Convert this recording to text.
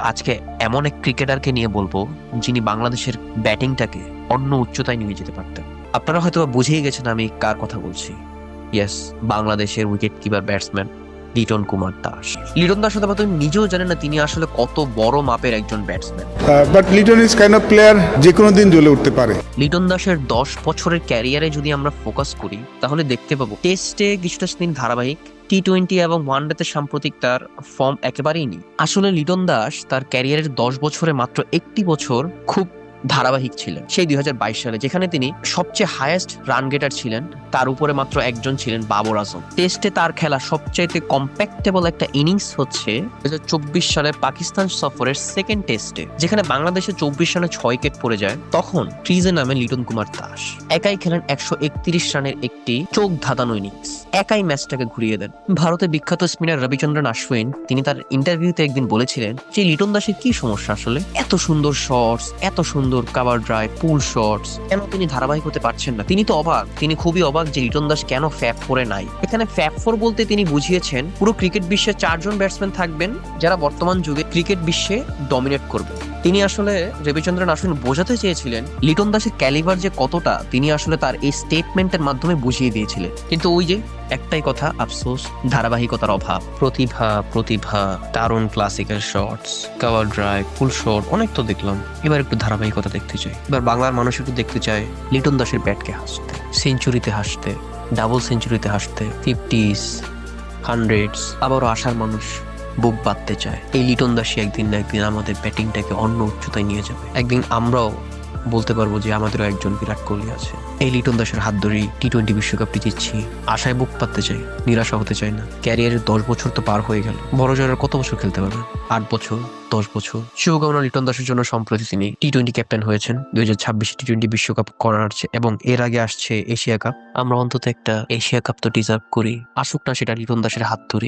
আজকে এমন এক ক্রিকেটারকে নিয়ে বলবো যিনি বাংলাদেশের ব্যাটিংটাকে অন্য উচ্চতায় নিয়ে যেতে পারতেন। আপনারা হয়তো বুঝেই গেছেন আমি কার কথা বলছি। ইয়েস, বাংলাদেশের wicket keeper batsman Liton Kumar Das. Liton Das হয়তো আপনি নিজেও জানেন না তিনি আসলে কত বড় মাপের একজন batsman. But Liton is kind of player যে কোনো দিন জ্বলে উঠতে পারে। লিটন দাসের 10 বছরের ক্যারিয়ারে যদি আমরা ফোকাস করি তাহলে দেখতে পাবো টেস্টে কিছুটা দিন ধারাবাহিক, টি-20 এবং ওয়ানডেতে সাম্প্রতিক তার ফর্ম একেবারেই নেই। আসলে লিটন দাস তার ক্যারিয়ারের 10 বছরে মাত্র একটি বছর খুব ধারাবাহিক ছিলেন, সেই 2022 সালে, যেখানে তিনি সবচেয়ে হাইয়েস্ট রান গেটার ছিলেন। তার উপরে মাত্র একজন ছিলেন বাবর আজম। টেস্টে তার খেলা সবচাইতে কম্প্যাক্টেবল একটা ইনিংস হচ্ছে 2024 সালের পাকিস্তান সফরের সেকেন্ড টেস্টে, যেখানে বাংলাদেশে 24 রানে 6 উইকেট পড়ে যায়। তখন ক্রিজে নামে লিটন কুমার দাস, একাই খেলেন 131 রানের একটি চোখ ধাঁধানো ইনিংস, একাই ম্যাচটাকে ঘুরিয়ে দেন। ভারতের বিখ্যাত স্পিনার রবিচন্দ্রন আশ্বিন তিনি তার ইন্টারভিউতে একদিন বলেছিলেন যে লিটন দাসের কি সমস্যা, আসলে এত সুন্দর শটস, এত সুন্দর কভার ড্রাইভ, পুল শটস, কেন তিনি ধারাবাহিক হতে পারছেন না। তিনি তো অবাক, তিনি খুবই অবাক যে লিটন দাস কেন ফ্যাব ফোরে নাই। এখানে ফ্যাব ফোর বলতে তিনি বুঝিয়েছেন পুরো ক্রিকেট বিশ্বে 4 জন ব্যাটসম্যান থাকবেন যারা বর্তমান যুগে ক্রিকেট বিশ্বে ডমিনেট করবে। তিনি আসলে রবিচন্দ্রন আশ্বিন বোঝাতে চেয়েছিলেন লিটন দাসের ক্যালিবার যে কতটা, তিনি আসলে তার এই স্টেটমেন্টের মাধ্যমে বুঝিয়ে দিয়েছিলেন। কিন্তু ওই যে একটাই কথা, আফসোস, ধারাবাহিকতার অভাব। প্রতিভা দারুণ ক্লাসিক্যাল শটস, কভার ড্রাইভ, ফুল শট অনেক তো দেখলাম, এবার একটু ধারাবাহিকতা দেখতে চাই। এবার বাংলার মানুষ একটু দেখতে চায় লিটন দাসের ব্যাটকে হাসতে, সেঞ্চুরিতে হাসতে, ডাবল সেঞ্চুরিতে হাসতে, 50s, 100s, আবারও আসার মানুষ বুক বাঁধতে চায়। এই লিটন দাসই একদিন না একদিন আমাদের ব্যাটিংটাকে অন্য উচ্চতায় নিয়ে যাবে। একদিন আমরাও বলতে পারবো যে আমাদেরও একজন বিরাট কোহলি আছে। এই লিটন দাসের হাত ধরেই টি-20 বিশ্বকাপটি জিতছি, আশায় বুক পাততে চাই, নিরাশা হতে চাই না। ক্যারিয়ারের 10 বছর তো পার হয়ে গেল, বড় জয়ের কত বছর খেলতে পারবেন? 8 বছর, 10 বছর। শুভকামনা লিটন দাসের জন্য। সম্প্রতি তিনি টি-20 ক্যাপ্টেন হয়েছেন, 2026 টি-20 বিশ্বকাপ করার এবং এর আগে আসছে এশিয়া কাপ। আমরা অন্তত একটা এশিয়া কাপ তো ডিজার্ভ করি, আসুক না সেটা লিটন দাসের হাত ধরে।